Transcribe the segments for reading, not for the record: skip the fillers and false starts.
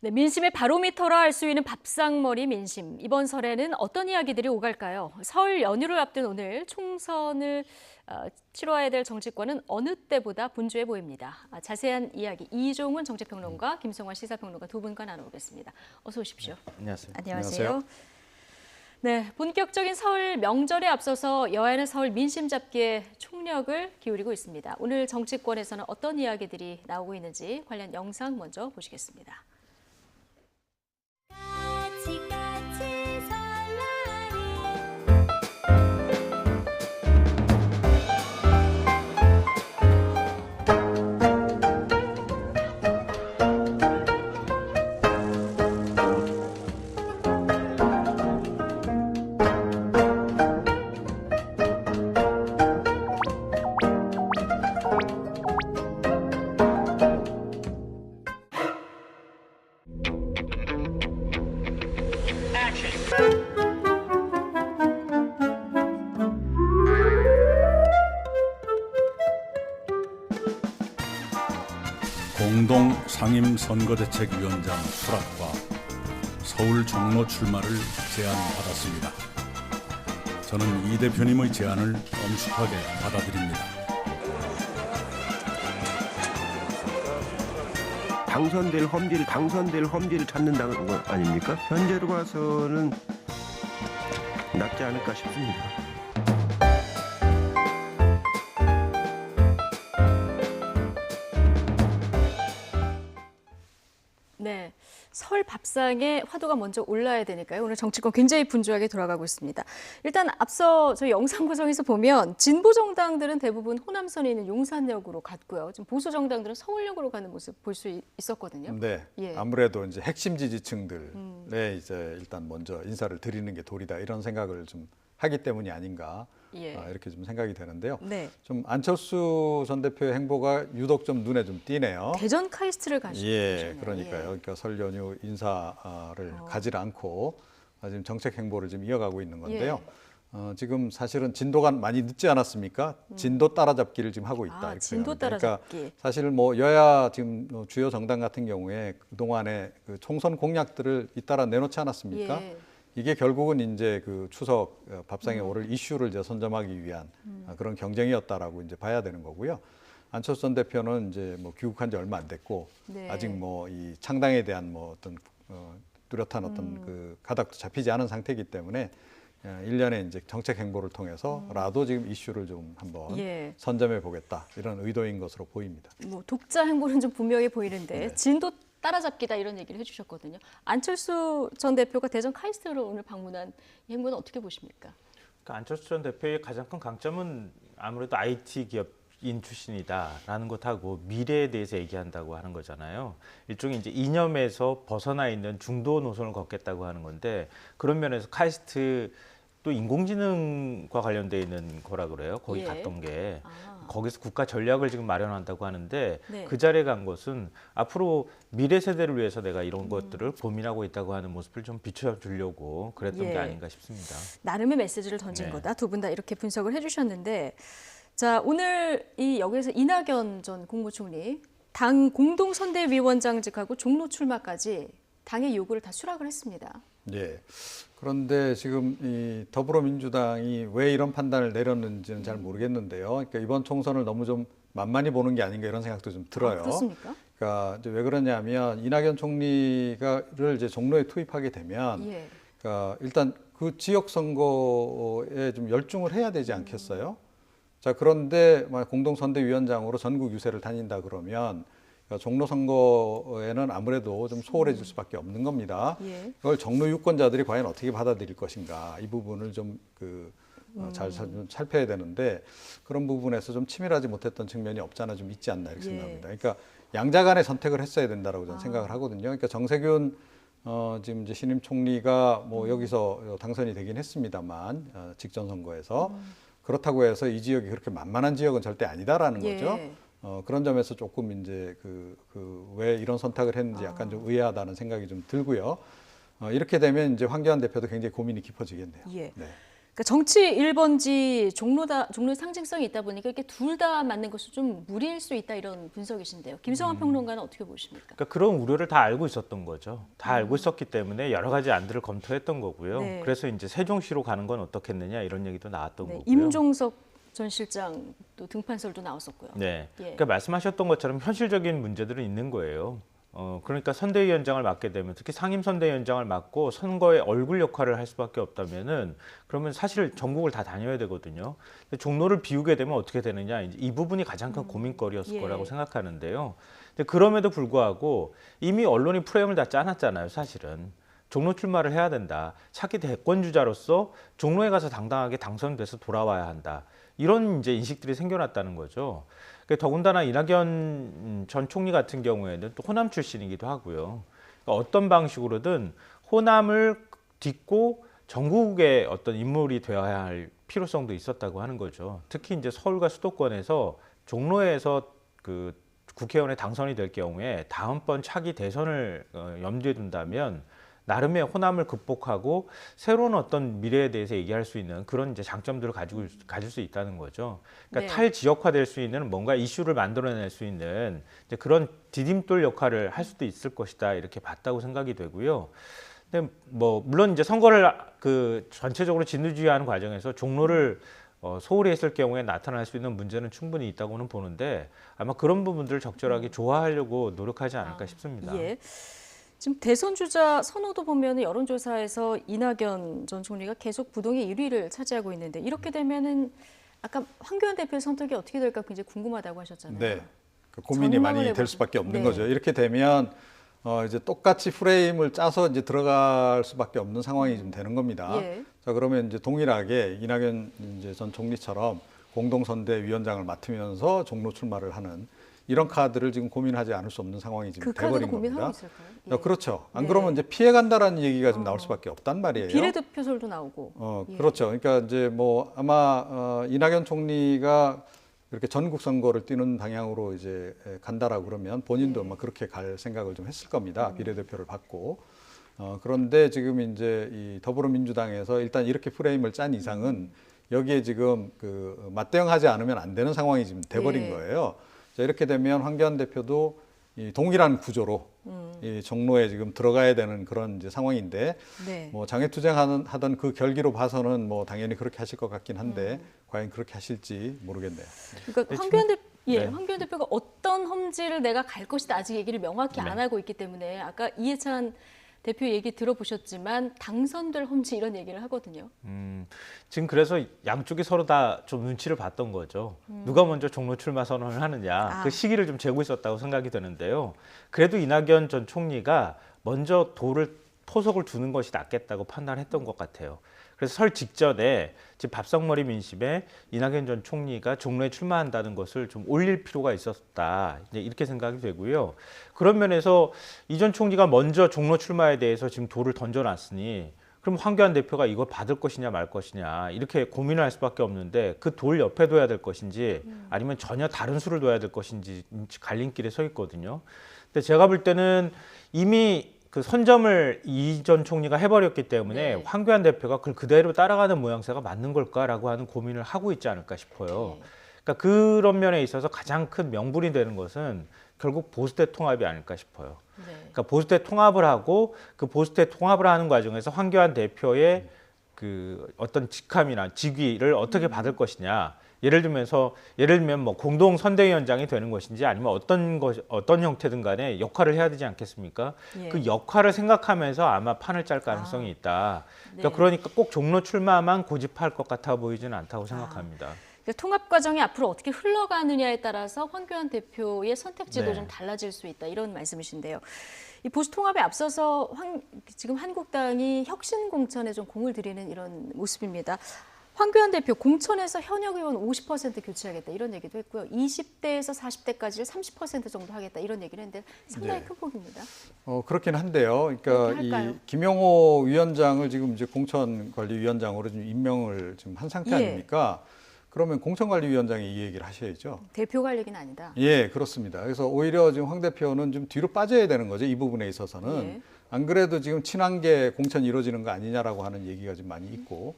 네, 민심의 바로미터라 할 수 있는 밥상머리 민심. 이번 설에는 어떤 이야기들이 오갈까요? 설 연휴를 앞둔 오늘 총선을 치러야 될 정치권은 어느 때보다 분주해 보입니다. 자세한 이야기 이종훈 정치평론가, 김성환 시사평론가 두 분과 나눠보겠습니다. 어서 오십시오. 네, 안녕하세요. 안녕하세요. 네, 본격적인 설 명절에 앞서서 여야는 설 민심 잡기에 총력을 기울이고 있습니다. 오늘 정치권에서는 어떤 이야기들이 나오고 있는지 관련 영상 먼저 보시겠습니다. 공동 상임선거대책위원장 수락과 서울 종로 출마를 제안받았습니다. 저는 이 대표님의 제안을 엄숙하게 받아들입니다. 당선될 험지를 찾는다는 거 아닙니까? 현재로 봐서는 낫지 않을까 싶습니다. 네, 설 밥상에 화두가 먼저 올라야 되니까요. 오늘 정치권 굉장히 분주하게 돌아가고 있습니다. 일단 앞서 저희 영상 구성에서 보면 진보 정당들은 대부분 호남선에 있는 용산역으로 갔고요. 지금 보수 정당들은 서울역으로 가는 모습 볼 수 있었거든요. 네, 예. 아무래도 이제 핵심 지지층들에 이제 일단 먼저 인사를 드리는 게 도리다 이런 생각을 좀 하기 때문이 아닌가 예. 이렇게 좀 생각이 되는데요. 네. 좀 안철수 전 대표의 행보가 유독 좀 눈에 좀 띄네요. 대전 카이스트를 가시네요. 예, 그러니까요. 그러니까 설 연휴 인사를 가지 않고 지금 정책 행보를 지금 이어가고 있는 건데요. 지금 사실은 진도가 많이 늦지 않았습니까? 진도 따라잡기를 지금 하고 있다. 이렇게 진도 생각합니다. 따라잡기. 그러니까 사실 뭐 여야 지금 주요 정당 같은 경우에 그동안에 그 총선 공약들을 잇따라 내놓지 않았습니까? 예. 이게 결국은 이제 그 추석 밥상에 오를 이슈를 이제 선점하기 위한 그런 경쟁이었다라고 이제 봐야 되는 거고요. 안철수 전 대표는 이제 뭐 귀국한 지 얼마 안 됐고 네. 아직 뭐 이 창당에 대한 뭐 어떤 뚜렷한 어떤 그 가닥도 잡히지 않은 상태이기 때문에 일련의 이제 정책 행보를 통해서라도 지금 이슈를 좀 한번 예. 선점해 보겠다 이런 의도인 것으로 보입니다. 뭐 독자 행보는 좀 분명해 보이는데 네. 진도 따라잡기다 이런 얘기를 해주셨거든요. 안철수 전 대표가 대전 카이스트를 오늘 방문한 이 행보는 어떻게 보십니까? 그러니까 안철수 전 대표의 가장 큰 강점은 아무래도 IT 기업인 출신이다라는 것하고 미래에 대해서 얘기한다고 하는 거잖아요. 일종의 이제 이념에서 벗어나 있는 중도 노선을 걷겠다고 하는 건데 그런 면에서 카이스트 또 인공지능과 관련돼 있는 거라 그래요. 거기 예. 갔던 게 거기서 국가 전략을 지금 마련한다고 하는데 네. 그 자리에 간 것은 앞으로 미래 세대를 위해서 내가 이런 것들을 고민하고 있다고 하는 모습을 좀 비춰주려고 그랬던 예. 게 아닌가 싶습니다. 나름의 메시지를 던진 네. 거다. 두 분 다 이렇게 분석을 해주셨는데 자 오늘 이 여기에서 이낙연 전 국무총리 당 공동선대위원장직하고 종로 출마까지 당의 요구를 다 수락을 했습니다. 예. 그런데 지금 이 더불어민주당이 왜 이런 판단을 내렸는지는 잘 모르겠는데요. 그러니까 이번 총선을 너무 좀 만만히 보는 게 아닌가 이런 생각도 좀 들어요. 그렇습니까? 그러니까 이제 왜 그러냐면 이낙연 총리가를 이제 종로에 투입하게 되면, 예. 그러니까 일단 그 지역 선거에 좀 열중을 해야 되지 않겠어요? 자, 그런데 공동선대위원장으로 전국 유세를 다닌다 그러면. 그러니까 종로 선거에는 아무래도 좀 소홀해질 수밖에 없는 겁니다. 예. 이걸 종로 유권자들이 과연 어떻게 받아들일 것인가 이 부분을 좀 잘 살펴야 되는데 그런 부분에서 좀 치밀하지 못했던 측면이 없잖아 좀 있지 않나 이렇게 예. 생각합니다. 그러니까 양자 간의 선택을 했어야 된다라고 저는 생각을 하거든요. 그러니까 정세균 지금 이제 신임 총리가 뭐 여기서 당선이 되긴 했습니다만 직전 선거에서 그렇다고 해서 이 지역이 그렇게 만만한 지역은 절대 아니다라는 예. 거죠. 그런 점에서 조금 이제 왜 이런 선택을 했는지 약간 좀 의아하다는 생각이 좀 들고요. 이렇게 되면 이제 황교안 대표도 굉장히 고민이 깊어지겠네요. 예. 네. 그러니까 정치 1번지 종로의 상징성이 있다 보니까 이렇게 둘 다 맞는 것이 좀 무리일 수 있다 이런 분석이신데요. 김성환 평론가는 어떻게 보십니까? 그러니까 그런 우려를 다 알고 있었던 거죠. 다 알고 있었기 때문에 여러 가지 안들을 검토했던 거고요. 네. 그래서 이제 세종시로 가는 건 어떻겠느냐 이런 얘기도 나왔던 네, 거고요. 임종석 전 실장 또 등판설도 나왔었고요. 네. 예. 그러니까 말씀하셨던 것처럼 현실적인 문제들은 있는 거예요. 그러니까 선대위원장을 맡게 되면 특히 상임선대위원장을 맡고 선거의 얼굴 역할을 할 수밖에 없다면은 그러면 사실 전국을 다 다녀야 되거든요. 근데 종로를 비우게 되면 어떻게 되느냐 이제 이 부분이 가장 큰 고민거리였을 예. 거라고 생각하는데요. 근데 그럼에도 불구하고 이미 언론이 프레임을 다 짜놨잖아요. 사실은 종로 출마를 해야 된다. 차기 대권 주자로서 종로에 가서 당당하게 당선돼서 돌아와야 한다. 이런 이제 인식들이 생겨났다는 거죠. 더군다나 이낙연 전 총리 같은 경우에는 또 호남 출신이기도 하고요. 그러니까 어떤 방식으로든 호남을 딛고 전국의 어떤 인물이 되어야 할 필요성도 있었다고 하는 거죠. 특히 이제 서울과 수도권에서 종로에서 그 국회의원에 당선이 될 경우에 다음번 차기 대선을 염두에 둔다면 나름의 호남을 극복하고 새로운 어떤 미래에 대해서 얘기할 수 있는 그런 이제 장점들을 가질 수 있다는 거죠. 그러니까 네. 탈지역화될 수 있는 뭔가 이슈를 만들어낼 수 있는 이제 그런 디딤돌 역할을 할 수도 있을 것이다 이렇게 봤다고 생각이 되고요. 근데 뭐 물론 이제 선거를 그 전체적으로 진두지휘하는 과정에서 종로를 소홀히 했을 경우에 나타날 수 있는 문제는 충분히 있다고는 보는데 아마 그런 부분들을 적절하게 조화하려고 노력하지 않을까 싶습니다. 예. 지금 대선 주자 선호도 보면 여론조사에서 이낙연 전 총리가 계속 부동의 1위를 차지하고 있는데 이렇게 되면은 아까 황교안 대표의 선택이 어떻게 될까 굉장히 궁금하다고 하셨잖아요. 네. 그 고민이 전망을 많이 해보죠. 될 수밖에 없는 네. 거죠. 이렇게 되면 이제 똑같이 프레임을 짜서 이제 들어갈 수밖에 없는 상황이 좀 되는 겁니다. 예. 자, 그러면 이제 동일하게 이낙연 이제 전 총리처럼 공동선대위원장을 맡으면서 종로 출마를 하는 이런 카드를 지금 고민하지 않을 수 없는 상황이 지금 그 카드도 돼버린 고민하고 겁니다. 있을까요? 그렇죠. 안 네. 그러면 이제 피해간다라는 얘기가 좀 나올 수밖에 없단 말이에요. 비례대표설도 나오고. 예. 그렇죠. 그러니까 이제 뭐 아마 이낙연 총리가 이렇게 전국 선거를 뛰는 방향으로 이제 간다라고 그러면 본인도 아마 그렇게 갈 생각을 좀 했을 겁니다. 비례대표를 받고. 그런데 지금 이제 이 더불어민주당에서 일단 이렇게 프레임을 짠 이상은 여기에 지금 그 맞대응하지 않으면 안 되는 상황이 지금 돼버린 예. 거예요. 자, 이렇게 되면 황교안 대표도 이 동일한 구조로 이 종로에 지금 들어가야 되는 그런 이제 상황인데 네. 뭐 장애투쟁하던 그 결기로 봐서는 뭐 당연히 그렇게 하실 것 같긴 한데 과연 그렇게 하실지 모르겠네요. 그러니까 네. 황교안 대표가 어떤 험지를 내가 갈 것이다 아직 얘기를 명확히 안 하고 있기 때문에 아까 이해찬 대표 얘기 들어보셨지만 당선될 험지 이런 얘기를 하거든요. 지금 그래서 양쪽이 서로 다 좀 눈치를 봤던 거죠. 누가 먼저 종로 출마 선언을 하느냐 그 시기를 좀 재고 있었다고 생각이 드는데요. 그래도 이낙연 전 총리가 먼저 토속을 두는 것이 낫겠다고 판단했던 것 같아요. 그래서 설 직전에 지금 밥상머리 민심에 이낙연 전 총리가 종로에 출마한다는 것을 좀 올릴 필요가 있었다. 이제 이렇게 생각이 되고요. 그런 면에서 이 전 총리가 먼저 종로 출마에 대해서 지금 돌을 던져놨으니 그럼 황교안 대표가 이걸 받을 것이냐 말 것이냐 이렇게 고민을 할 수밖에 없는데 그 돌 옆에 둬야 될 것인지 아니면 전혀 다른 수를 둬야 될 것인지 갈림길에 서 있거든요. 근데 제가 볼 때는 이미 그 선점을 이 전 총리가 해버렸기 때문에 네. 황교안 대표가 그걸 그대로 따라가는 모양새가 맞는 걸까라고 하는 고민을 하고 있지 않을까 싶어요. 네. 그러니까 그런 면에 있어서 가장 큰 명분이 되는 것은 결국 보수대 통합이 아닐까 싶어요. 네. 그러니까 보수대 통합을 하고 그 보수대 통합을 하는 과정에서 황교안 대표의 그 어떤 직함이나 직위를 어떻게 받을 것이냐. 예를 들면 뭐 공동 선대위원장이 되는 것인지 아니면 어떤 형태든 간에 역할을 해야 되지 않겠습니까? 예. 그 역할을 생각하면서 아마 판을 짤 가능성이 있다. 네. 그러니까 꼭 종로 출마만 고집할 것 같아 보이지는 않다고 생각합니다. 그러니까 통합 과정이 앞으로 어떻게 흘러가느냐에 따라서 황교안 대표의 선택지도 네. 좀 달라질 수 있다 이런 말씀이신데요. 이 보수 통합에 앞서서 지금 한국당이 혁신 공천에 좀 공을 들이는 이런 모습입니다. 황교안 대표 공천에서 현역 의원 50% 교체하겠다 이런 얘기도 했고요. 20대에서 40대까지를 30% 정도 하겠다 이런 얘기를 했는데 상당히 네. 큰 폭입니다. 그렇긴 한데요. 그러니까 그렇게 할까요? 이 김용호 위원장을 지금 이제 공천관리위원장으로 지금 임명을 지금 한 상태 예. 아닙니까? 그러면 공천관리위원장이 이 얘기를 하셔야죠. 대표가 할 얘기는 아니다. 예, 그렇습니다. 그래서 오히려 지금 황 대표는 좀 뒤로 빠져야 되는 거죠. 이 부분에 있어서는. 예. 안 그래도 지금 친한계 공천이 이루어지는 거 아니냐라고 하는 얘기가 좀 많이 있고.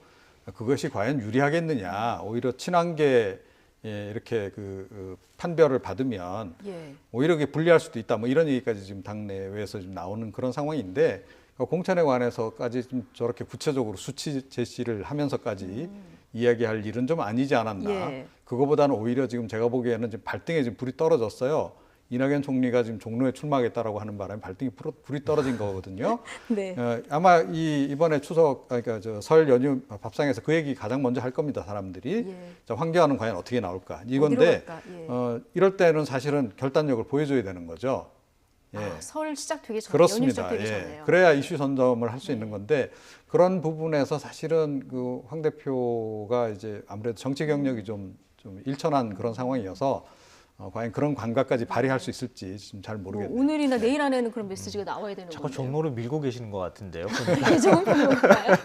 그것이 과연 유리하겠느냐. 오히려 친한계 이렇게 판별을 받으면 예. 오히려 그게 불리할 수도 있다. 뭐 이런 얘기까지 지금 당내외에서 지금 나오는 그런 상황인데 공천에 관해서까지 좀 저렇게 구체적으로 수치 제시를 하면서까지 이야기할 일은 좀 아니지 않았나. 예. 그거보다는 오히려 지금 제가 보기에는 지금 발등에 지금 불이 떨어졌어요. 이낙연 총리가 지금 종로에 출마하겠다라고 하는 바람에 발등에 불이 떨어진 거거든요. 네. 아마 이번에 그러니까 설 연휴 밥상에서 그 얘기 가장 먼저 할 겁니다. 사람들이. 예. 자, 황교안은 과연 어떻게 나올까? 이건데 어디로 갈까? 예. 이럴 때는 사실은 결단력을 보여줘야 되는 거죠. 예. 아, 설 시작되기 전에, 연휴 그렇습니다. 시작되기 예. 전에요. 그래야 이슈 선점을 할 수 있는 건데 그런 부분에서 사실은 그 황 대표가 이제 아무래도 정치 경력이 좀 일천한 그런 상황이어서 과연 그런 감각까지 발휘할 수 있을지 지금 잘 뭐 모르겠네요. 오늘이나 내일 안에는 그런 메시지가 나와야 되는 자꾸 건데요. 종로를 밀고 계시는 것 같은데요. 이게 좋은 평론가요?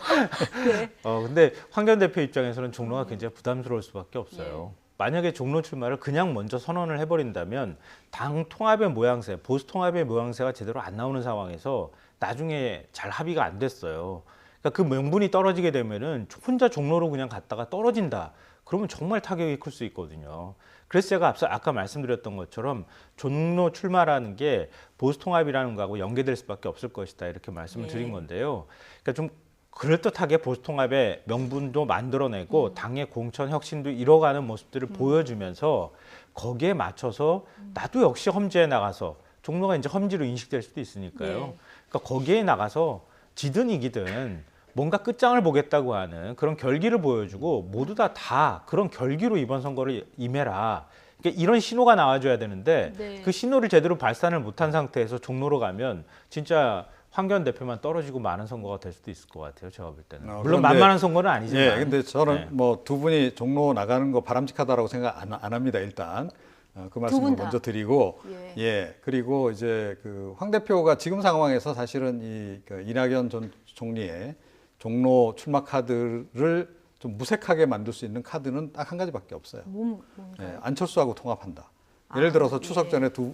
네. 근데 황교안 대표 입장에서는 종로가 굉장히 부담스러울 수밖에 없어요. 예. 만약에 종로 출마를 그냥 먼저 선언을 해버린다면 당 통합의 모양새, 보수 통합의 모양새가 제대로 안 나오는 상황에서 나중에 잘 합의가 안 됐어요. 그러니까 그 명분이 떨어지게 되면은 혼자 종로로 그냥 갔다가 떨어진다. 그러면 정말 타격이 클 수 있거든요. 그래서 제가 아까 말씀드렸던 것처럼 종로 출마라는 게 보수 통합이라는 거하고 연계될 수밖에 없을 것이다 이렇게 말씀을 드린 건데요. 그러니까 좀 그럴듯하게 보수 통합의 명분도 만들어내고 당의 공천 혁신도 이뤄가는 모습들을 보여주면서 거기에 맞춰서 나도 역시 험지에 나가서 종로가 이제 험지로 인식될 수도 있으니까요. 네. 그러니까 거기에 나가서 지든 이기든 뭔가 끝장을 보겠다고 하는 그런 결기를 보여주고 모두 다 그런 결기로 이번 선거를 임해라. 그러니까 이런 신호가 나와줘야 되는데 네. 그 신호를 제대로 발산을 못한 상태에서 종로로 가면 진짜 황교안 대표만 떨어지고 많은 선거가 될 수도 있을 것 같아요. 제가 볼 때는. 물론 그런데- 만만한 선거는 아니지만. 예, 근데 저는 네. 뭐 두 분이 종로 나가는 거 바람직하다라고 생각 안 합니다. 일단 그 분 말씀을 다. 먼저 드리고 예. 그리고 이제 그 황 대표가 지금 상황에서 사실은 그 이낙연 전 총리의 종로 출마 카드를 좀 무색하게 만들 수 있는 카드는 딱 한 가지밖에 없어요. 뭔가요? 예, 안철수하고 통합한다. 예를 들어서 추석 예. 전에 두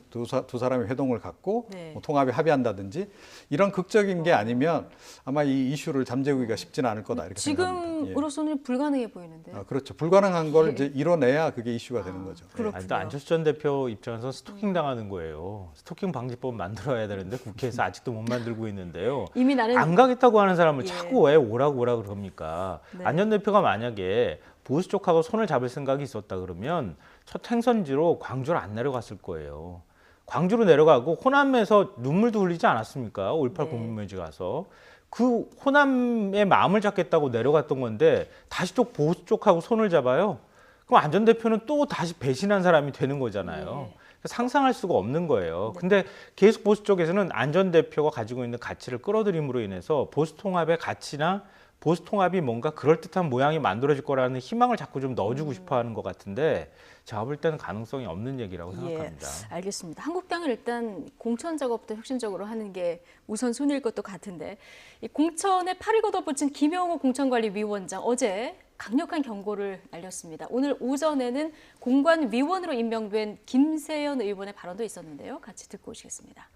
사람이 회동을 갖고 네. 뭐 통합에 합의한다든지 이런 극적인 게 아니면 아마 이 이슈를 잠재우기가 쉽지는 않을 거다 이렇게 생각합니다. 예. 지금으로서는 불가능해 보이는데요. 그렇죠. 불가능한 걸 예. 이제 이뤄내야 그게 이슈가 되는 거죠. 그렇군요. 아니, 또 안철수 전 대표 입장에서 스토킹 당하는 거예요. 스토킹 방지법 만들어야 되는데 국회에서 아직도 못 만들고 있는데요. 이미 나는 안 가겠다고 하는 사람을 예. 자꾸 왜 오라 그럽니까? 네. 안 전 대표가 만약에 보수 쪽하고 손을 잡을 생각이 있었다 그러면 첫 행선지로 광주를 안 내려갔을 거예요. 광주로 내려가고 호남에서 눈물도 흘리지 않았습니까? 5.18 네. 국민묘지 가서. 그 호남의 마음을 잡겠다고 내려갔던 건데 다시 또 보수 쪽하고 손을 잡아요. 그럼 안 전 대표는 또 다시 배신한 사람이 되는 거잖아요. 네. 상상할 수가 없는 거예요. 근데 계속 보수 쪽에서는 안 전 대표가 가지고 있는 가치를 끌어들임으로 인해서 보수 통합의 가치나 보수 통합이 뭔가 그럴듯한 모양이 만들어질 거라는 희망을 자꾸 좀 넣어주고 싶어 하는 것 같은데 제가 볼 때는 가능성이 없는 얘기라고 생각합니다. 알겠습니다. 한국당은 일단 공천 작업도 혁신적으로 하는 게 우선순위일 것도 같은데 이 공천에 팔을 걷어붙인 김영호 공천관리위원장 어제 강력한 경고를 날렸습니다. 오늘 오전에는 공관위원으로 임명된 김세연 의원의 발언도 있었는데요. 같이 듣고 오시겠습니다.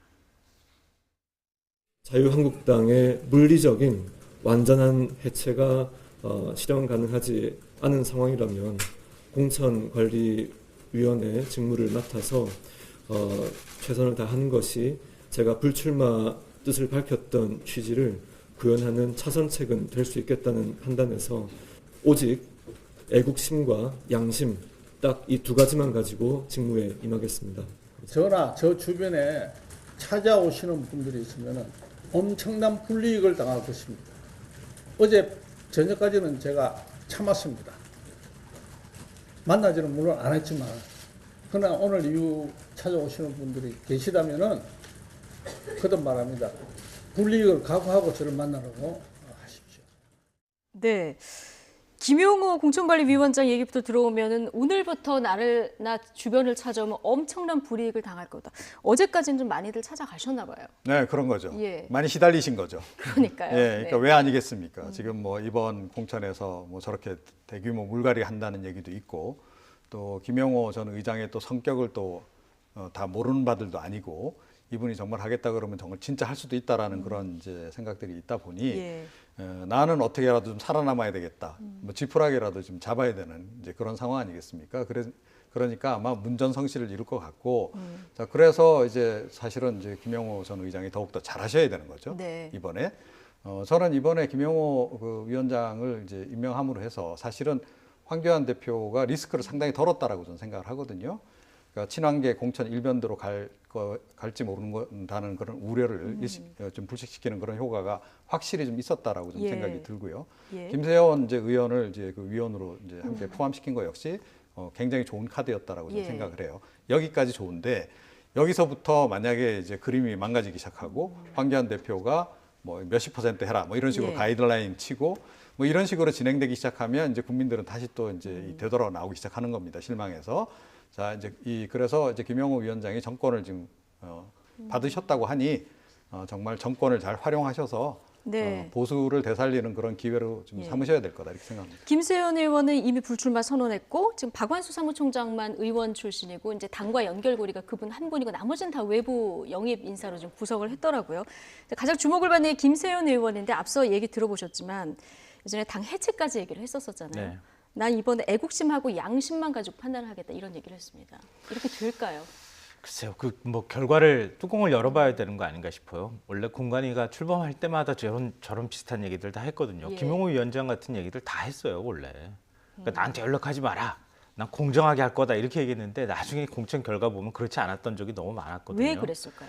자유한국당의 물리적인 완전한 해체가 실현 가능하지 않은 상황이라면 공천관리위원회 직무를 맡아서 최선을 다하는 것이 제가 불출마 뜻을 밝혔던 취지를 구현하는 차선책은 될 수 있겠다는 판단에서 오직 애국심과 양심 딱 이 두 가지만 가지고 직무에 임하겠습니다. 저나 저 주변에 찾아오시는 분들이 있으면 엄청난 불이익을 당할 것입니다. 어제 저녁까지는 제가 참았습니다. 만나지는 물론 안 했지만 그러나 오늘 이후 찾아오시는 분들이 계시다면은 거듭 말합니다. 불이익을 각오하고 저를 만나라고 하십시오. 네. 김용호 공천관리위원장 얘기부터 들어오면은 오늘부터 나 주변을 찾아오면 엄청난 불이익을 당할 거다. 어제까지는 좀 많이들 찾아가셨나 봐요. 네, 그런 거죠. 예. 많이 시달리신 거죠. 그러니까요. 예, 그러니까 네. 왜 아니겠습니까? 지금 뭐 이번 공천에서 뭐 저렇게 대규모 물갈이 한다는 얘기도 있고 또 김영호 전 의장의 또 성격을 또 다 모르는 바들도 아니고 이분이 정말 하겠다 그러면 정말 진짜 할 수도 있다라는 그런 이제 생각들이 있다 보니 예. 나는 어떻게라도 좀 살아남아야 되겠다. 뭐 지푸라기라도 좀 잡아야 되는 이제 그런 상황 아니겠습니까? 그러니까 아마 문전성시를 이룰 것 같고, 자, 그래서 이제 사실은 이제 김영호 전 의장이 더욱더 잘하셔야 되는 거죠. 네. 이번에. 저는 이번에 김영호 그 위원장을 이제 임명함으로 해서 사실은 황교안 대표가 리스크를 상당히 덜었다라고 저는 생각을 하거든요. 그러니까 친환계 공천 일변도로 갈지 모른다는 그런 우려를 좀 불식시키는 그런 효과가 확실히 좀 있었다라고 좀 예. 생각이 들고요. 예. 김세현 이제 의원을 이제 그 위원으로 이제 함께 포함시킨 거 역시 굉장히 좋은 카드였다라고 저는 예. 생각을 해요. 여기까지 좋은데 여기서부터 만약에 이제 그림이 망가지기 시작하고 황교안 대표가 뭐 몇십 % 해라 뭐 이런 식으로 예. 가이드라인 치고 뭐 이런 식으로 진행되기 시작하면 이제 국민들은 다시 또 이제 되돌아 나오기 시작하는 겁니다. 실망해서. 자, 이제 그래서 이제 김영호 위원장이 정권을 지금 받으셨다고 하니 정말 정권을 잘 활용하셔서 네. 보수를 되살리는 그런 기회로 좀 예. 삼으셔야 될 거다 이렇게 생각합니다. 김세현 의원은 이미 불출마 선언했고 지금 박완수 사무총장만 의원 출신이고 이제 당과 연결고리가 그분 한 분이고 나머지는 다 외부 영입 인사로 좀 구성을 했더라고요. 가장 주목을 받는 게 김세현 의원인데 앞서 얘기 들어보셨지만 예전에 당 해체까지 얘기를 했었잖아요. 네. 난 이번에 애국심하고 양심만 가지고 판단을 하겠다 이런 얘기를 했습니다. 이렇게 될까요? 글쎄요, 그 뭐 결과를 뚜껑을 열어봐야 되는 거 아닌가 싶어요. 원래 공관위가 출범할 때마다 저런 비슷한 얘기들 다 했거든요. 예. 김용호 위원장 같은 얘기들 다 했어요, 원래. 그러니까 나한테 연락하지 마라. 난 공정하게 할 거다 이렇게 얘기했는데 나중에 공천 결과 보면 그렇지 않았던 적이 너무 많았거든요. 왜 그랬을까요?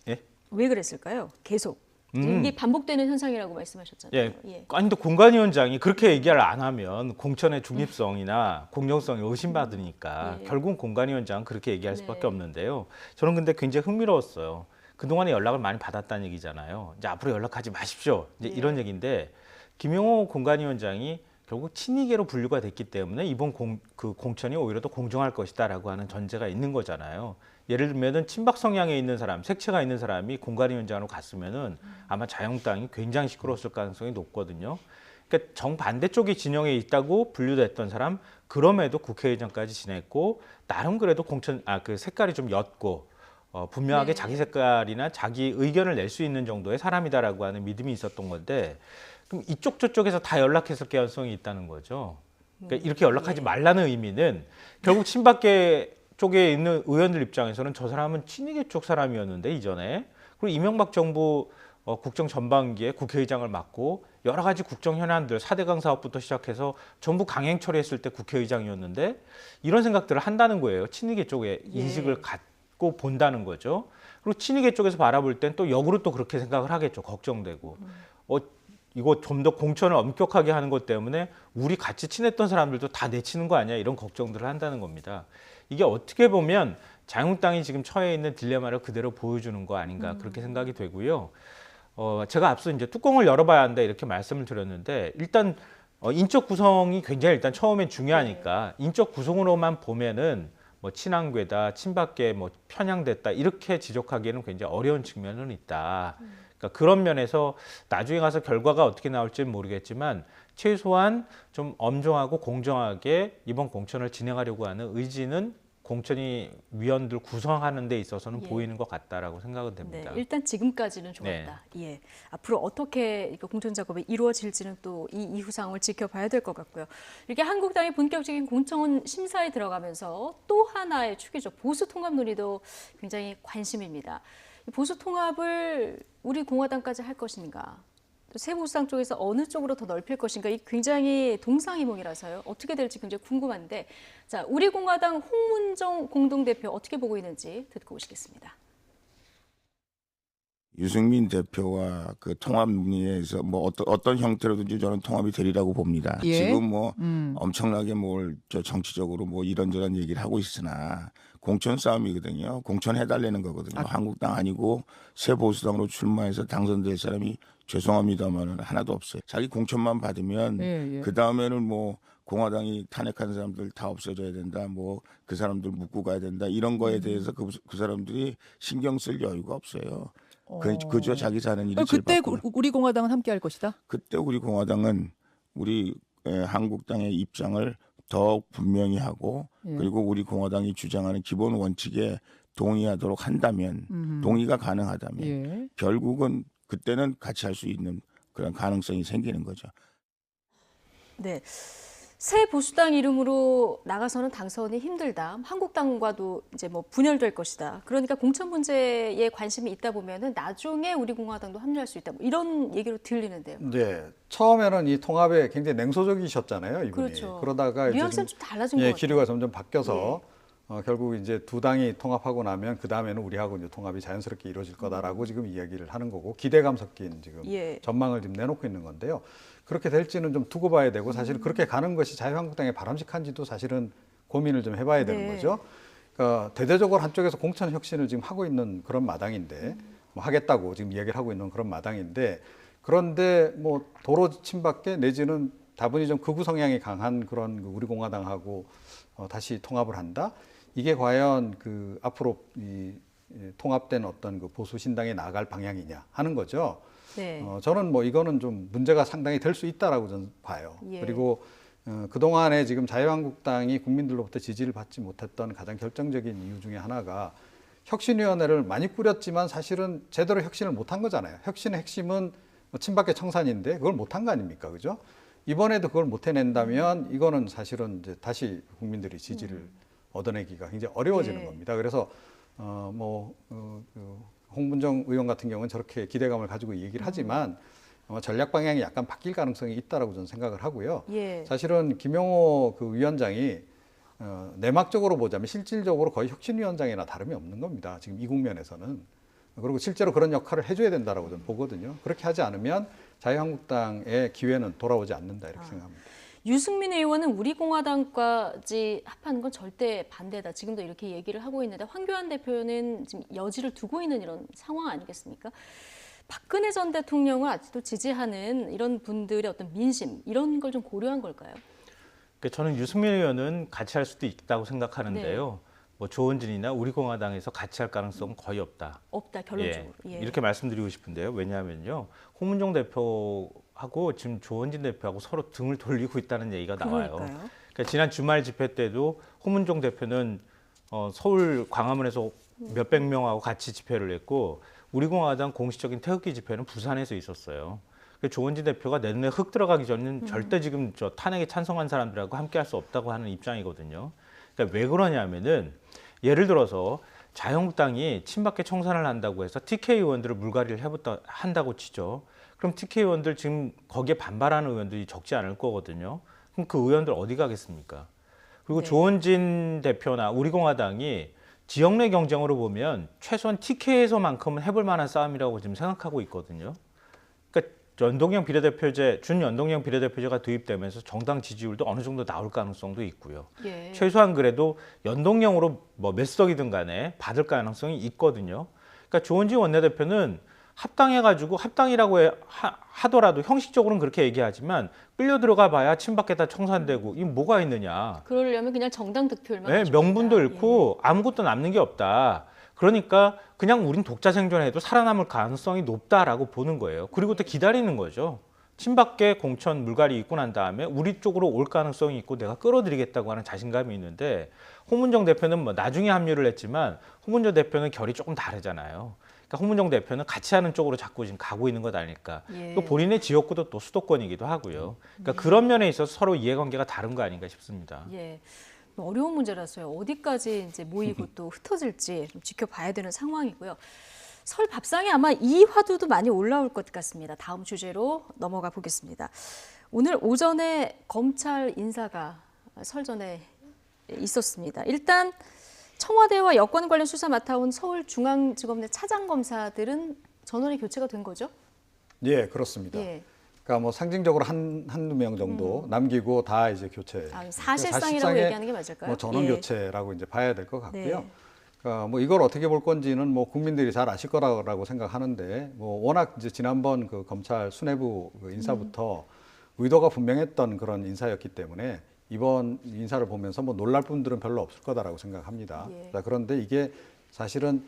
예? 왜 그랬을까요? 계속. 이게 반복되는 현상이라고 말씀하셨잖아요. 예. 아니 근데 공관위원장이 그렇게 얘기를 안 하면 공천의 중립성이나 공정성이 의심받으니까 예. 결국 공관위원장은 그렇게 얘기할 네. 수밖에 없는데요. 저는 근데 굉장히 흥미로웠어요. 그동안에 연락을 많이 받았다는 얘기잖아요. 이제 앞으로 연락하지 마십시오. 이제 예. 이런 얘기인데 김용호 공관위원장이 결국 친이계로 분류가 됐기 때문에 이번 공천이 오히려 더 공정할 것이다라고 하는 전제가 있는 거잖아요. 예를 들면은 친박 성향에 있는 사람, 색채가 있는 사람이 공관위원장으로 갔으면은 아마 자유한국당이 굉장히 시끄러웠을 가능성이 높거든요. 그러니까 정반대 쪽의 진영에 있다고 분류됐던 사람, 그럼에도 국회의장까지 지냈고 나름 그래도 그 색깔이 좀 옅고 분명하게 네. 자기 색깔이나 자기 의견을 낼 수 있는 정도의 사람이다라고 하는 믿음이 있었던 건데 그럼 이쪽 저쪽에서 다 연락했을 가능성이 있다는 거죠. 그러니까 이렇게 연락하지 말라는 의미는 결국 친박계 쪽에 있는 의원들 입장에서는 저 사람은 친이계 쪽 사람이었는데 이전에 그리고 이명박 정부 국정 전반기에 국회의장을 맡고 여러 가지 국정 현안들 4대강 사업부터 시작해서 전부 강행 처리했을 때 국회의장이었는데 이런 생각들을 한다는 거예요. 친이계 쪽에 인식을 갖고 본다는 거죠. 그리고 친이계 쪽에서 바라볼 땐 또 역으로 또 그렇게 생각을 하겠죠. 걱정되고. 이거 좀 더 공천을 엄격하게 하는 것 때문에 우리 같이 친했던 사람들도 다 내치는 거 아니야 이런 걱정들을 한다는 겁니다. 이게 어떻게 보면 자유한국당이 지금 처해 있는 딜레마를 그대로 보여주는 거 아닌가 그렇게 생각이 되고요. 제가 앞서 이제 뚜껑을 열어봐야 한다 이렇게 말씀을 드렸는데 일단 인적 구성이 굉장히 일단 처음엔 중요하니까 인적 구성으로만 보면은 뭐 친한궤다, 친박계 뭐 편향됐다 이렇게 지적하기에는 굉장히 어려운 측면은 있다. 그러니까 그런 면에서 나중에 가서 결과가 어떻게 나올지는 모르겠지만 최소한 좀 엄정하고 공정하게 이번 공천을 진행하려고 하는 의지는 공천위 위원들 구성하는 데 있어서는 예. 보이는 것 같다라고 생각은 됩니다. 네, 일단 지금까지는 좋았다. 예, 앞으로 어떻게 공천 작업이 이루어질지는 또 이 이후 상황을 지켜봐야 될 것 같고요. 이렇게 한국당이 본격적인 공천 심사에 들어가면서 또 하나의 축이죠. 보수 통합 논의도 굉장히 관심입니다. 보수 통합을 우리 공화당까지 할 것인가? 또 새보수당 쪽에서 어느 쪽으로 더 넓힐 것인가? 이 굉장히 동상이몽이라서요. 어떻게 될지 굉장히 궁금한데, 자, 우리 공화당 홍문정 공동대표 어떻게 보고 있는지 듣고 오시겠습니다. 유승민 대표와 그 통합 논의에서 뭐 어떤 형태로든지 저는 통합이 되리라고 봅니다. 예? 지금 뭐 엄청나게 정치적으로 뭐 이런저런 얘기를 하고 있으나 공천 싸움이거든요. 공천 해달라는 거거든요. 한국당 아니고 새 보수당으로 출마해서 당선될 사람이 죄송합니다만은 하나도 없어요. 자기 공천만 받으면 그 다음에는 뭐 공화당이 탄핵한 사람들 다 없어져야 된다. 뭐 그 사람들 묻고 가야 된다. 이런 거에 대해서 그 사람들이 신경 쓸 여유가 없어요. 그저 자기 사는 일이 제일 그때 바쁘고. 우리 공화당은 함께 할 것이다. 그때 우리 공화당은 우리 한국당의 입장을 더 분명히 하고 그리고 우리 공화당이 주장하는 기본 원칙에 동의하도록 한다면 동의가 가능하다면 결국은 그때는 같이 할 수 있는 그런 가능성이 생기는 거죠. 네. 새 보수당 이름으로 나가서는 당선이 힘들다. 한국당과도 이제 뭐 분열될 것이다. 그러니까 공천 문제에 관심이 있다 보면은 나중에 우리 공화당도 합류할 수 있다. 뭐 이런 얘기로 들리는데요. 네, 처음에는 이 통합에 굉장히 냉소적이셨잖아요, 이분이. 그렇죠. 그러다가 이제 뉘앙스는 좀 달라진 것 같아요. 기류가 점점 바뀌어서 결국 이제 두 당이 통합하고 나면 그 다음에는 우리하고 이제 통합이 자연스럽게 이루어질 거다라고 지금 이야기를 하는 거고 기대감 섞인 지금 예. 전망을 지금 내놓고 있는 건데요. 그렇게 될지는 좀 두고 봐야 되고 사실 그렇게 가는 것이 자유한국당에 바람직한지도 사실은 고민을 좀 해봐야 되는 네. 거죠. 그러니까 대대적으로 한쪽에서 공천 혁신을 지금 하고 있는 그런 마당인데 뭐 하겠다고 지금 이야기를 하고 있는 그런 마당인데 그런데 뭐 도로 친박계 내지는 다분히 좀 극우 성향이 강한 그런 우리 공화당하고 다시 통합을 한다. 이게 과연 그 앞으로 이 통합된 어떤 그 보수 신당에 나갈 방향이냐 하는 거죠. 네. 저는 뭐 이거는 좀 문제가 상당히 될 수 있다라고 저는 봐요. 예. 그리고 그동안에 지금 자유한국당이 국민들로부터 지지를 받지 못했던 가장 결정적인 이유 중에 하나가 혁신위원회를 많이 꾸렸지만 사실은 제대로 혁신을 못한 거잖아요. 혁신의 핵심은 뭐 친박계 청산인데 그걸 못한 거 아닙니까? 그죠? 이번에도 그걸 못 해낸다면 이거는 사실은 이제 다시 국민들이 지지를 얻어내기가 굉장히 어려워지는 예. 겁니다. 그래서 홍문정 의원 같은 경우는 저렇게 기대감을 가지고 얘기를 하지만 아마 전략 방향이 약간 바뀔 가능성이 있다라고 저는 생각을 하고요. 예. 사실은 김용호 그 위원장이 내막적으로 보자면 실질적으로 거의 혁신위원장이나 다름이 없는 겁니다. 지금 이 국면에서는. 그리고 실제로 그런 역할을 해줘야 된다라고 저는 보거든요. 그렇게 하지 않으면 자유한국당의 기회는 돌아오지 않는다 이렇게 생각합니다. 유승민 의원은 우리 공화당까지 합하는 건 절대 반대다. 지금도 이렇게 얘기를 하고 있는데 황교안 대표는 지금 여지를 두고 있는 이런 상황 아니겠습니까? 박근혜 전 대통령을 아직도 지지하는 이런 분들의 어떤 민심 이런 걸 좀 고려한 걸까요? 저는 유승민 의원은 같이 할 수도 있다고 생각하는데요. 뭐 조원진이나 우리 공화당에서 같이 할 가능성은 거의 없다. 없다 결론적으로. 예. 이렇게 말씀드리고 싶은데요. 왜냐하면요, 홍문종 대표하고 지금 조원진 대표하고 서로 등을 돌리고 있다는 얘기가 나와요. 그러니까요. 그러니까 지난 주말 집회 때도 홍문종 대표는 서울 광화문에서 몇백 명하고 같이 집회를 했고 우리 공화당 공식적인 태극기 집회는 부산에서 있었어요. 조원진 대표가 내 눈에 흙 들어가기 전에는 절대 지금 저 탄핵에 찬성한 사람들하고 함께 할 수 없다고 하는 입장이거든요. 그러니까 왜 그러냐면은 예를 들어서 자유한국당이 친박계 청산을 한다고 해서 TK 의원들을 물갈이를 한다고 치죠. 그럼 TK 의원들 지금 거기에 반발하는 의원들이 적지 않을 거거든요. 그럼 그 의원들 어디 가겠습니까? 그리고 네. 조원진 대표나 우리 공화당이 지역 내 경쟁으로 보면 최소한 TK에서만큼은 해볼 만한 싸움이라고 지금 생각하고 있거든요. 그러니까 연동형 비례대표제, 준연동형 비례대표제가 도입되면서 정당 지지율도 어느 정도 나올 가능성도 있고요. 예. 최소한 그래도 연동형으로 뭐 몇 석이든 간에 받을 가능성이 있거든요. 그러니까 조원진 원내대표는 합당해가지고 합당이라고 하더라도 형식적으로는 그렇게 얘기하지만 끌려 들어가 봐야 친박계 다 청산되고 이 뭐가 있느냐. 그러려면 그냥 정당 득표율만. 네, 가지고 명분도 있다. 잃고 아무것도 남는 게 없다. 그러니까 그냥 우린 독자 생존해도 살아남을 가능성이 높다라고 보는 거예요. 그리고 또 기다리는 거죠. 친박계 공천 물갈이 있고 난 다음에 우리 쪽으로 올 가능성이 있고 내가 끌어들이겠다고 하는 자신감이 있는데 홍문정 대표는 뭐 나중에 합류를 했지만 홍문정 대표는 결이 조금 다르잖아요. 그러니까 홍문정 대표는 같이 하는 쪽으로 자꾸 지금 가고 있는 것 아닐까. 예. 또 본인의 지역구도 또 수도권이기도 하고요. 그러니까 그런 면에 있어서 서로 이해관계가 다른 거 아닌가 싶습니다. 예. 어려운 문제라서요. 어디까지 이제 모이고 또 흩어질지 좀 지켜봐야 되는 상황이고요. 설 밥상에 아마 이 화두도 많이 올라올 것 같습니다. 다음 주제로 넘어가 보겠습니다. 오늘 오전에 검찰 인사가 설 전에 있었습니다. 일단 청와대와 여권 관련 수사 맡아온 서울중앙지검 내 차장검사들은 전원이 교체가 된 거죠? 예, 그렇습니다. 예. 그러니까 뭐 상징적으로 한두 명 정도 남기고 다 이제 교체. 사실상이라고 사실상의 얘기하는 게 맞을까요? 뭐 전원 예. 교체라고 이제 봐야 될 것 같고요. 네. 그러니까 뭐 이걸 어떻게 볼 건지는 뭐 국민들이 잘 아실 거라고 생각하는데 뭐 워낙 이제 지난번 그 검찰 수뇌부 그 인사부터 의도가 분명했던 그런 인사였기 때문에 이번 인사를 보면서 뭐 놀랄 분들은 별로 없을 거다라고 생각합니다. 예. 자, 그런데 이게 사실은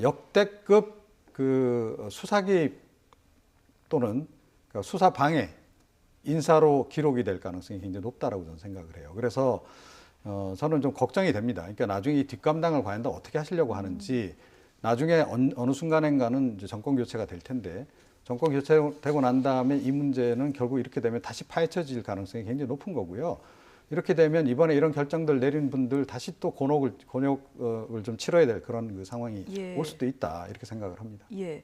역대급 그 수사 개입 또는 수사 방해 인사로 기록이 될 가능성이 굉장히 높다라고 저는 생각을 해요. 그래서 저는 좀 걱정이 됩니다. 그러니까 나중에 이 뒷감당을 과연 다 어떻게 하시려고 하는지 나중에 어느 순간인가는 이제 정권 교체가 될 텐데 정권 교체되고 난 다음에 이 문제는 결국 이렇게 되면 다시 파헤쳐질 가능성이 굉장히 높은 거고요. 이렇게 되면 이번에 이런 결정들 내린 분들 다시 또 곤욕을 좀 치러야 될 그런 그 상황이 예. 올 수도 있다 이렇게 생각을 합니다. 예.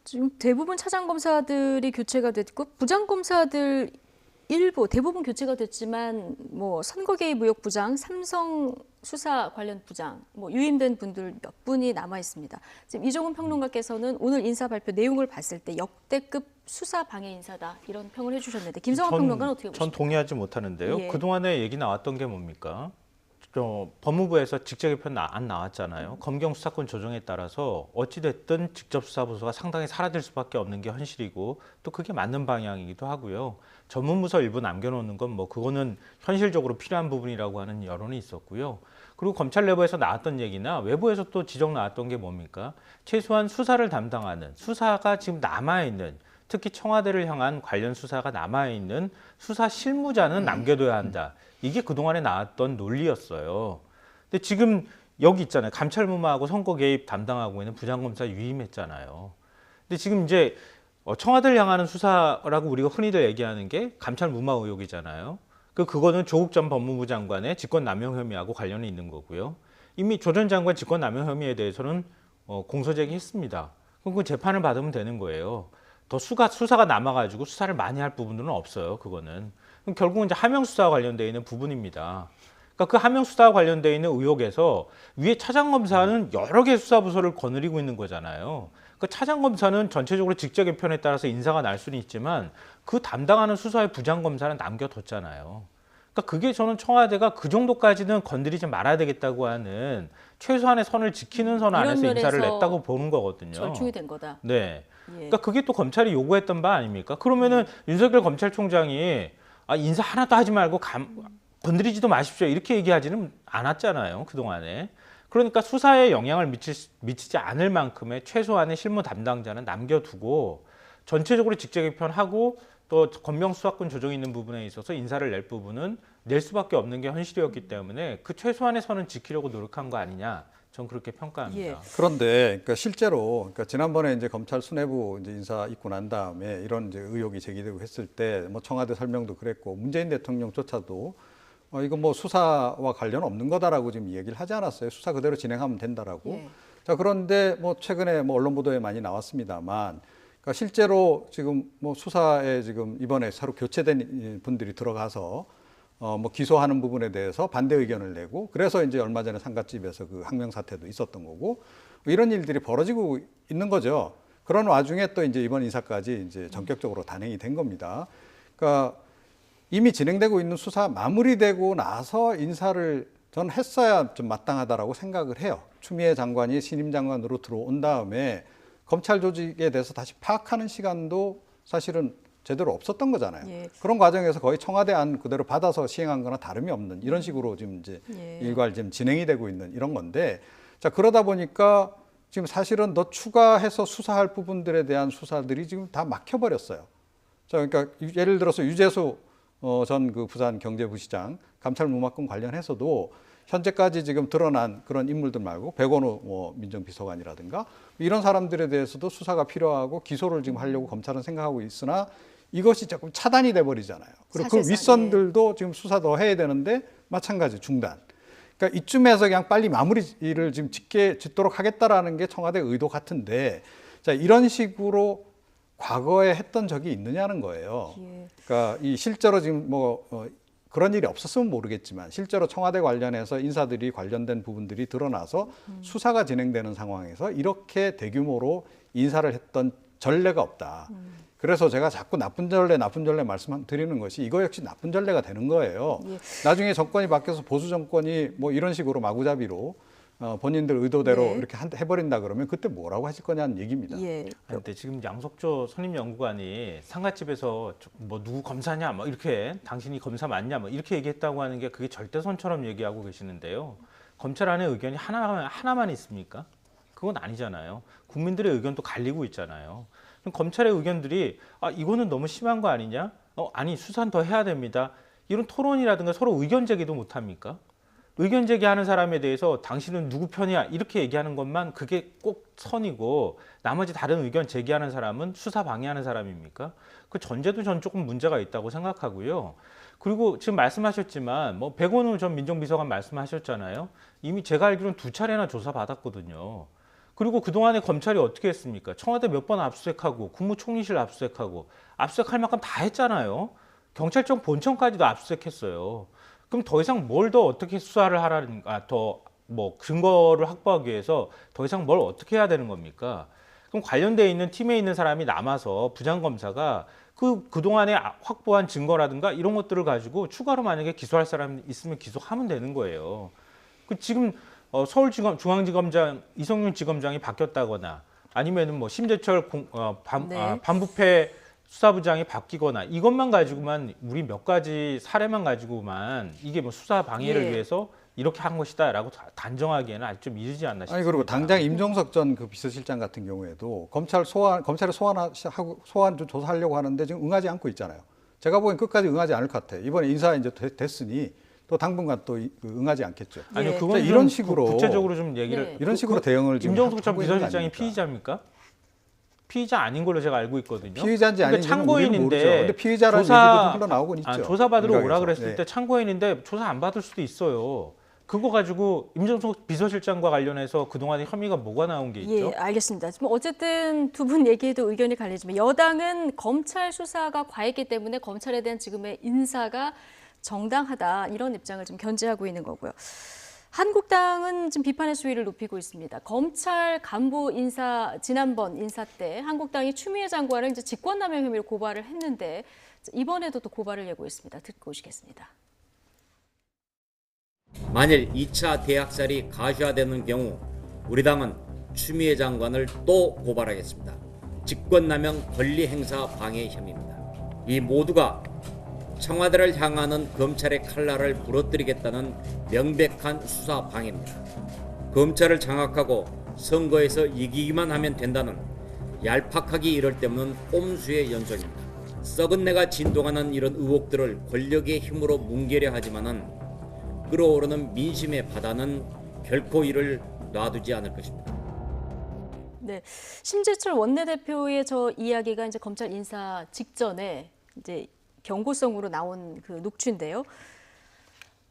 지금 대부분 차장검사들이 교체가 됐고 부장검사들 일부 대부분 교체가 됐지만 뭐 선거 개입 의혹 부장, 삼성 수사 관련 부장, 뭐 유임된 분들 몇 분이 남아 있습니다. 지금 이종훈 평론가께서는 오늘 인사 발표 내용을 봤을 때 역대급 수사 방해 인사다 이런 평을 해주셨는데 김성환 평론가는 어떻게 보십니까? 전 동의하지 못하는데요. 예. 그동안에 얘기 나왔던 게 뭡니까? 법무부에서 직접 개편 안 나왔잖아요. 검경 수사권 조정에 따라서 어찌됐든 직접 수사 부서가 상당히 사라질 수밖에 없는 게 현실이고 또 그게 맞는 방향이기도 하고요. 전문 부서 일부 남겨놓는 건 뭐 그거는 현실적으로 필요한 부분이라고 하는 여론이 있었고요. 그리고 검찰 내부에서 나왔던 얘기나 외부에서 또 지적 나왔던 게 뭡니까? 최소한 수사를 담당하는 수사가 지금 남아있는 특히 청와대를 향한 관련 수사가 남아있는 수사 실무자는 남겨둬야 한다. 이게 그동안에 나왔던 논리였어요. 근데 지금 여기 있잖아요. 감찰무마하고 선거 개입 담당하고 있는 부장검사 유임했잖아요. 근데 지금 이제 청와대를 향하는 수사라고 우리가 흔히들 얘기하는 게 감찰무마 의혹이잖아요. 그거는 조국 전 법무부 장관의 직권남용 혐의하고 관련이 있는 거고요. 이미 조 전 장관 직권남용 혐의에 대해서는 공소 제기했습니다. 그럼 그 재판을 받으면 되는 거예요. 더 수사가 남아가지고 수사를 많이 할 부분들은 없어요. 그거는. 그럼 결국은 이제 하명 수사와 관련되어 있는 부분입니다. 그러니까 그 하명 수사와 관련되어 있는 의혹에서 위에 차장검사는 여러 개의 수사부서를 거느리고 있는 거잖아요. 그 차장검사는 전체적으로 직접 개편에 따라서 인사가 날 수는 있지만 그 담당하는 수사의 부장검사는 남겨뒀잖아요. 그러니까 그게 저는 청와대가 그 정도까지는 건드리지 말아야 되겠다고 하는 최소한의 선을 지키는 선 안에서 인사를 냈다고 보는 거거든요. 절충이 된 거다. 네. 예. 그러니까 그게 또 검찰이 요구했던 바 아닙니까? 그러면은 윤석열 검찰총장이 인사 하나도 하지 말고 건드리지도 마십시오. 이렇게 얘기하지는 않았잖아요. 그동안에. 그러니까 수사에 영향을 미치지 않을 만큼의 최소한의 실무 담당자는 남겨두고 전체적으로 직접 개편하고 또 검경 수사권 조정이 있는 부분에 있어서 인사를 낼 부분은 낼 수밖에 없는 게 현실이었기 때문에 그 최소한의 선은 지키려고 노력한 거 아니냐. 전 그렇게 평가합니다. 예. 그런데 그러니까 실제로 그러니까 지난번에 이제 검찰 수뇌부 이제 인사 있고 난 다음에 이런 이제 의혹이 제기되고 했을 때 뭐 청와대 설명도 그랬고 문재인 대통령조차도 이거 뭐 수사와 관련 없는 거다라고 지금 얘기를 하지 않았어요. 수사 그대로 진행하면 된다라고. 예. 자, 그런데 뭐 최근에 뭐 언론 보도에 많이 나왔습니다만 그러니까 실제로 지금 뭐 수사에 지금 이번에 새로 교체된 분들이 들어가서 뭐 기소하는 부분에 대해서 반대 의견을 내고 그래서 이제 얼마 전에 상갓집에서 그 항명 사태도 있었던 거고 이런 일들이 벌어지고 있는 거죠. 그런 와중에 또 이제 이번 인사까지 이제 전격적으로 단행이 된 겁니다. 그러니까 이미 진행되고 있는 수사 마무리되고 나서 인사를 전 했어야 좀 마땅하다라고 생각을 해요. 추미애 장관이 신임 장관으로 들어온 다음에 검찰 조직에 대해서 다시 파악하는 시간도 사실은 제대로 없었던 거잖아요. 예. 그런 과정에서 거의 청와대 안 그대로 받아서 시행한 거나 다름이 없는 이런 식으로 지금 이제 예. 일괄 지금 진행이 되고 있는 이런 건데 자, 그러다 보니까 지금 사실은 더 추가해서 수사할 부분들에 대한 수사들이 지금 다 막혀버렸어요. 자, 그러니까 예를 들어서 유재수 전 그 부산 경제부시장 감찰 무마건 관련해서도 현재까지 지금 드러난 그런 인물들 말고 백원우 뭐 민정비서관이라든가 이런 사람들에 대해서도 수사가 필요하고 기소를 지금 하려고 검찰은 생각하고 있으나 이것이 조금 차단이 돼 버리잖아요. 그리고 그 사실상, 윗선들도 지금 수사 더 해야 되는데 마찬가지 중단. 그러니까 이쯤에서 그냥 빨리 마무리를 지금 짓도록 하겠다라는 게 청와대 의도 같은데 자, 이런 식으로 과거에 했던 적이 있느냐는 거예요. 예. 그러니까 이 실제로 지금 뭐 그런 일이 없었으면 모르겠지만 실제로 청와대 관련해서 인사들이 관련된 부분들이 드러나서 수사가 진행되는 상황에서 이렇게 대규모로 인사를 했던 전례가 없다. 그래서 제가 자꾸 나쁜 전례 말씀드리는 것이 이거 역시 나쁜 전례가 되는 거예요. 예. 나중에 정권이 바뀌어서 보수 정권이 뭐 이런 식으로 마구잡이로 본인들 의도대로 네. 이렇게 해버린다 그러면 그때 뭐라고 하실 거냐는 얘기입니다. 예. 근데 지금 양석조 선임연구관이 상갓집에서 뭐 누구 검사냐 뭐 이렇게 당신이 검사 맞냐 뭐 이렇게 얘기했다고 하는 게 그게 절대선처럼 얘기하고 계시는데요. 검찰 안에 의견이 하나만 있습니까? 그건 아니잖아요. 국민들의 의견도 갈리고 있잖아요. 그럼 검찰의 의견들이 이거는 너무 심한 거 아니냐? 아니 수사는 더 해야 됩니다. 이런 토론이라든가 서로 의견 제기도 못 합니까? 의견 제기하는 사람에 대해서 당신은 누구 편이야 이렇게 얘기하는 것만 그게 꼭 선이고 나머지 다른 의견 제기하는 사람은 수사 방해하는 사람입니까? 그 전제도 전 조금 문제가 있다고 생각하고요. 그리고 지금 말씀하셨지만 뭐 백원우 전 민정비서관 말씀하셨잖아요. 이미 제가 알기로는 2차례나 조사 받았거든요. 그리고 그동안에 검찰이 어떻게 했습니까? 청와대 몇 번 압수수색하고 국무총리실 압수수색하고 압수수색할 만큼 다 했잖아요. 경찰청 본청까지도 압수수색했어요. 그럼 더 이상 뭘 더 어떻게 수사를 하라는가, 더 뭐 근거를 확보하기 위해서 더 이상 뭘 어떻게 해야 되는 겁니까? 그럼 관련돼 있는 팀에 있는 사람이 남아서 부장검사가 그동안에 확보한 증거라든가 이런 것들을 가지고 추가로 만약에 기소할 사람이 있으면 기소하면 되는 거예요. 그 지금 서울중앙지검장 이성윤 지검장이 바뀌었다거나 아니면은 뭐 심재철 네. 반부패 수사부장이 바뀌거나 이것만 가지고만 우리 몇 가지 사례만 가지고만 이게 뭐 수사 방해를 예. 위해서 이렇게 한 것이다라고 단정하기에는 아직 좀 이르지 않나 싶습니다. 아니 그리고 당장 임종석 전 그 비서실장 같은 경우에도 검찰에 소환 조사하려고 하는데 지금 응하지 않고 있잖아요. 제가 보기엔 끝까지 응하지 않을 것 같아요. 이번에 인사 이제 됐으니 또 당분간 또 응하지 않겠죠. 아니요, 예. 그건 이런 좀 식으로 구체적으로 좀 얘기를 네. 이런 식으로 대응을 지금 임종석 전 하고 있는 거 비서실장이 아닙니까? 피의자입니까? 피의자 아닌 걸로 제가 알고 있거든요. 피의자인지 아닌지는 우리는 모르죠. 참고인인데 근데 피의자라는 얘기도 좀 흘러나오곤 있죠. 조사 받으러 오라 일각에서. 그랬을 네. 때 참고인인데 조사 안 받을 수도 있어요. 그거 가지고 임종석 비서실장과 관련해서 그동안의 혐의가 뭐가 나온 게 있죠? 예, 알겠습니다. 지금 어쨌든 두 분 얘기에도 의견이 갈리지만 여당은 검찰 수사가 과했기 때문에 검찰에 대한 지금의 인사가 정당하다 이런 입장을 좀 견지하고 있는 거고요. 한국당은 지금 비판의 수위를 높이고 있습니다. 검찰 간부 인사 지난번 인사 때 한국당이 추미애 장관을 이제 직권남용 혐의로 고발을 했는데 이번에도 또 고발을 예고했습니다. 듣고 오시겠습니다. 만일 2차 대학살이 가시화되는 경우 우리 당은 추미애 장관을 또 고발하겠습니다. 직권남용 권리행사 방해 혐의입니다. 이 모두가 청와대를 향하는 검찰의 칼날을 부러뜨리겠다는 명백한 수사 방해입니다. 검찰을 장악하고 선거에서 이기기만 하면 된다는 얄팍하기 이를 데 없는 꼼수의 연속입니다. 썩은 내가 진동하는 이런 의혹들을 권력의 힘으로 뭉개려 하지만은 끓어오르는 민심의 바다는 결코 이를 놔두지 않을 것입니다. 네, 심재철 원내대표의 저 이야기가 이제 검찰 인사 직전에 이제 경고성으로 나온 그 녹취인데요.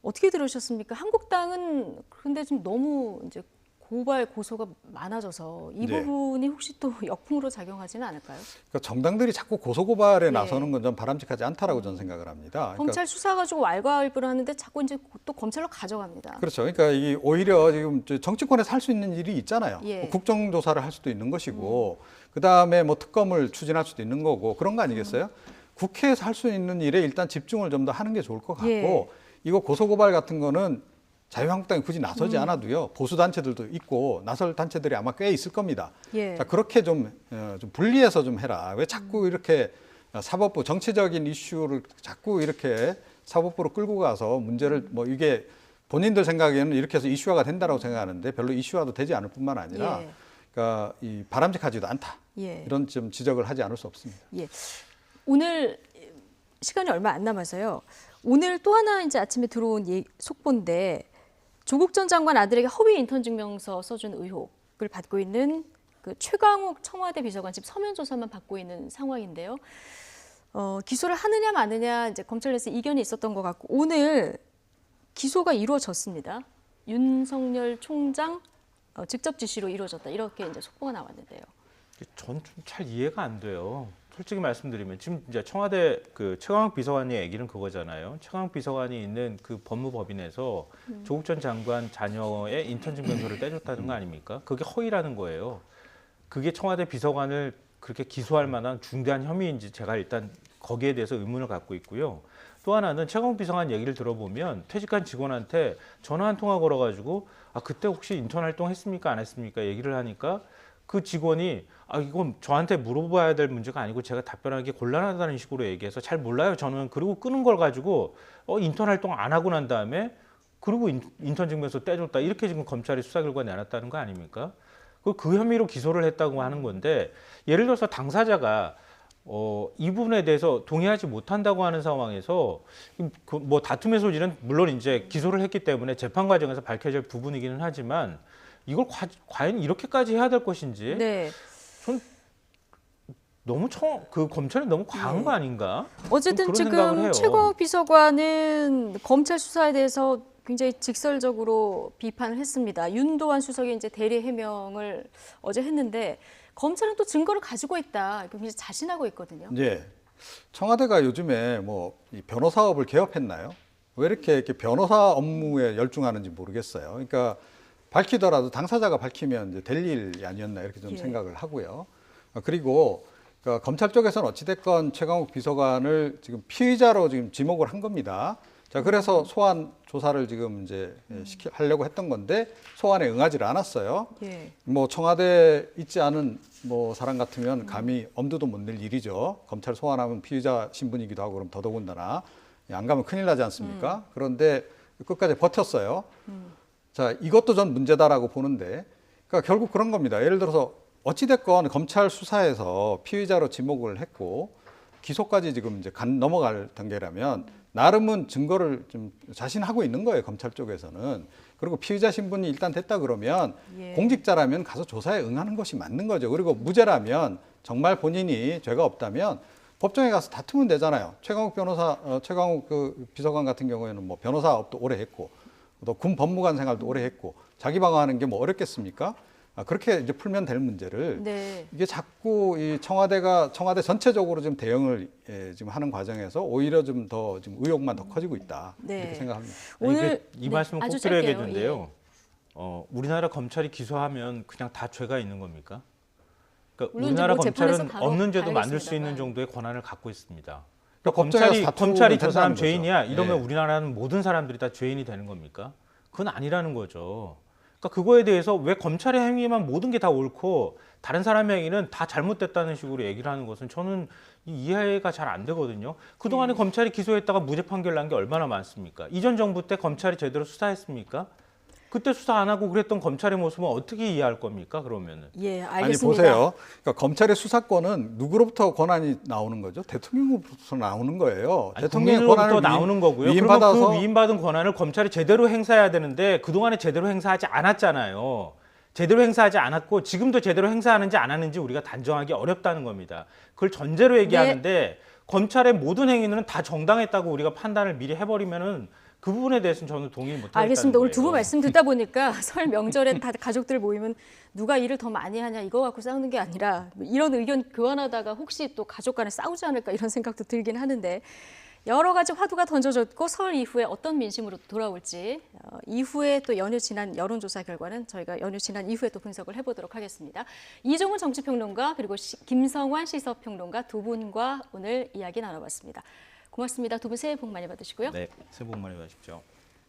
어떻게 들으셨습니까? 한국당은 그런데 좀 너무 이제 고발 고소가 많아져서 이 네. 부분이 혹시 또 역풍으로 작용하지는 않을까요? 그러니까 정당들이 자꾸 고소고발에 네. 나서는 건 좀 바람직하지 않다라고 저는 생각을 합니다. 그러니까 검찰 수사 가지고 왈가왈부를 하는데 자꾸 이제 또 검찰로 가져갑니다. 그렇죠. 그러니까 이 오히려 지금 정치권에서 할 수 있는 일이 있잖아요. 예. 뭐 국정조사를 할 수도 있는 것이고, 그 다음에 뭐 특검을 추진할 수도 있는 거고 그런 거 아니겠어요? 국회에서 할 수 있는 일에 일단 집중을 좀 더 하는 게 좋을 것 같고, 예. 이거 고소고발 같은 거는 자유한국당이 굳이 나서지 않아도요, 보수 단체들도 있고 나설 단체들이 아마 꽤 있을 겁니다. 예. 자, 그렇게 좀 분리해서 좀 해라. 왜 자꾸 이렇게 사법부 정치적인 이슈를 자꾸 이렇게 사법부로 끌고 가서 문제를 뭐 이게 본인들 생각에는 이렇게 해서 이슈화가 된다라고 생각하는데 별로 이슈화도 되지 않을 뿐만 아니라 예. 그러니까 이 바람직하지도 않다. 예. 이런 좀 지적을 하지 않을 수 없습니다. 예. 오늘 시간이 얼마 안 남아서요. 오늘 또 하나 이제 아침에 들어온 속보인데 조국 전 장관 아들에게 허위 인턴 증명서 써준 의혹을 받고 있는 그 최강욱 청와대 비서관 지금 서면 조사만 받고 있는 상황인데요. 기소를 하느냐 마느냐 이제 검찰 내에서 이견이 있었던 것 같고 오늘 기소가 이루어졌습니다. 윤석열 총장 직접 지시로 이루어졌다 이렇게 이제 속보가 나왔는데요. 전 좀 잘 이해가 안 돼요. 솔직히 말씀드리면 지금 이제 청와대 그 최강욱 비서관의 얘기는 그거잖아요. 최강욱 비서관이 있는 그 법무법인에서 조국 전 장관 자녀의 인턴 증명서를 떼줬다는 거 아닙니까? 그게 허위라는 거예요. 그게 청와대 비서관을 그렇게 기소할 만한 중대한 혐의인지 제가 일단 거기에 대해서 의문을 갖고 있고요. 또 하나는 최강욱 비서관 얘기를 들어보면 퇴직한 직원한테 전화 한 통화 걸어가지고 아 그때 혹시 인턴 활동했습니까 안 했습니까 얘기를 하니까 그 직원이 아 이건 저한테 물어봐야 될 문제가 아니고 제가 답변하기 곤란하다는 식으로 얘기해서 잘 몰라요 저는. 그리고 끄는 걸 가지고 인턴 활동 안 하고 난 다음에 그리고 인턴 증명서 떼줬다 이렇게 지금 검찰이 수사 결과 내놨다는 거 아닙니까? 그 혐의로 기소를 했다고 하는 건데 예를 들어서 당사자가 이 부분에 대해서 동의하지 못한다고 하는 상황에서 뭐 다툼의 소지는 물론 이제 기소를 했기 때문에 재판 과정에서 밝혀질 부분이기는 하지만 이걸 과연 이렇게까지 해야 될 것인지 네. 전 너무 검찰이 너무 과한 거 아닌가? 어쨌든 그런 생각을 지금 해요. 최강욱 비서관은 검찰 수사에 대해서 굉장히 직설적으로 비판을 했습니다. 윤도환 수석이 이제 대리 해명을 어제 했는데 검찰은 또 증거를 가지고 있다. 굉장히 자신하고 있거든요. 예. 청와대가 요즘에 뭐 이 변호사업을 개업했나요? 왜 이렇게 변호사 업무에 열중하는지 모르겠어요. 그러니까 밝히더라도 당사자가 밝히면 이제 될 일이 아니었나 이렇게 좀 예. 생각을 하고요. 그리고 그러니까 검찰 쪽에서는 어찌됐건 최강욱 비서관을 지금 피의자로 지금 지목을 한 겁니다. 자, 그래서 소환 조사를 지금 이제 하려고 했던 건데 소환에 응하지를 않았어요. 예. 뭐 청와대에 있지 않은 뭐 사람 같으면 감히 엄두도 못 낼 일이죠. 검찰 소환하면 피의자 신분이기도 하고 그럼 더더군다나 안 가면 큰일 나지 않습니까? 그런데 끝까지 버텼어요. 자, 이것도 전 문제다라고 보는데, 그러니까 결국 그런 겁니다. 예를 들어서 어찌됐건 검찰 수사에서 피의자로 지목을 했고 기소까지 지금 이제 넘어갈 단계라면 나름은 증거를 좀 자신하고 있는 거예요. 검찰 쪽에서는. 그리고 피의자 신분이 일단 됐다 그러면 예. 공직자라면 가서 조사에 응하는 것이 맞는 거죠. 그리고 무죄라면 정말 본인이 죄가 없다면 법정에 가서 다투면 되잖아요. 최강욱 그 비서관 같은 경우에는 뭐 변호사업도 오래 했고 또 군 법무관 생활도 오래 했고 자기 방어하는 게 뭐 어렵겠습니까? 그렇게 이제 풀면 될 문제를 네. 이게 자꾸 이 청와대 전체적으로 지금 대응을 지금 하는 과정에서 오히려 좀 더 지금 의혹만 더 커지고 있다 네. 이렇게 생각합니다. 오늘 이 말씀은 꼭 아주 드려야겠는데요. 우리나라 검찰이 기소하면 그냥 다 죄가 있는 겁니까? 그러니까 물론 우리나라 뭐 재판에서 검찰은 바로 없는 죄도 만들 수 있는 봐야겠습니다만. 정도의 권한을 갖고 있습니다. 그러니까 법정에서 검찰이 다투면 저 사람 된다는 거죠. 죄인이야 이러면 예. 우리나라는 모든 사람들이 다 죄인이 되는 겁니까? 그건 아니라는 거죠. 그러니까 그거에 대해서 왜 검찰의 행위만 모든 게 다 옳고 다른 사람의 행위는 다 잘못됐다는 식으로 얘기를 하는 것은 저는 이해가 잘 안 되거든요. 그동안에 검찰이 기소했다가 무죄 판결 난 게 얼마나 많습니까? 이전 정부 때 검찰이 제대로 수사했습니까? 그때 수사 안 하고 그랬던 검찰의 모습은 어떻게 이해할 겁니까? 그러면은. 예, 아니 알겠습니다. 보세요. 그러니까 검찰의 수사권은 누구로부터 권한이 나오는 거죠? 대통령으로부터 나오는 거예요. 대통령의 국민으로부터 권한을 나오는 거고요. 위임받아서 그러면 그 위임받은 권한을 검찰이 제대로 행사해야 되는데 그동안에 제대로 행사하지 않았잖아요. 제대로 행사하지 않았고 지금도 제대로 행사하는지 안 하는지 우리가 단정하기 어렵다는 겁니다. 그걸 전제로 얘기하는데 검찰의 모든 행위는 다 정당했다고 우리가 판단을 미리 해버리면은 그 부분에 대해서는 저는 동의 못하겠다는 알겠습니다. 오늘 두 분 거예요. 말씀 듣다 보니까 설 명절에 다 가족들 모이면 누가 일을 더 많이 하냐 이거 갖고 싸우는 게 아니라 이런 의견 교환하다가 혹시 또 가족 간에 싸우지 않을까 이런 생각도 들긴 하는데 여러 가지 화두가 던져졌고 설 이후에 어떤 민심으로 돌아올지 이후에 또 연휴 지난 여론조사 결과는 저희가 연휴 지난 이후에 또 분석을 해보도록 하겠습니다. 이종훈 정치평론가 그리고 김성환 시사평론가 두 분과 오늘 이야기 나눠봤습니다. 고맙습니다. 두 분 새해 복 많이 받으시고요. 네, 새해 복 많이 받으십시오.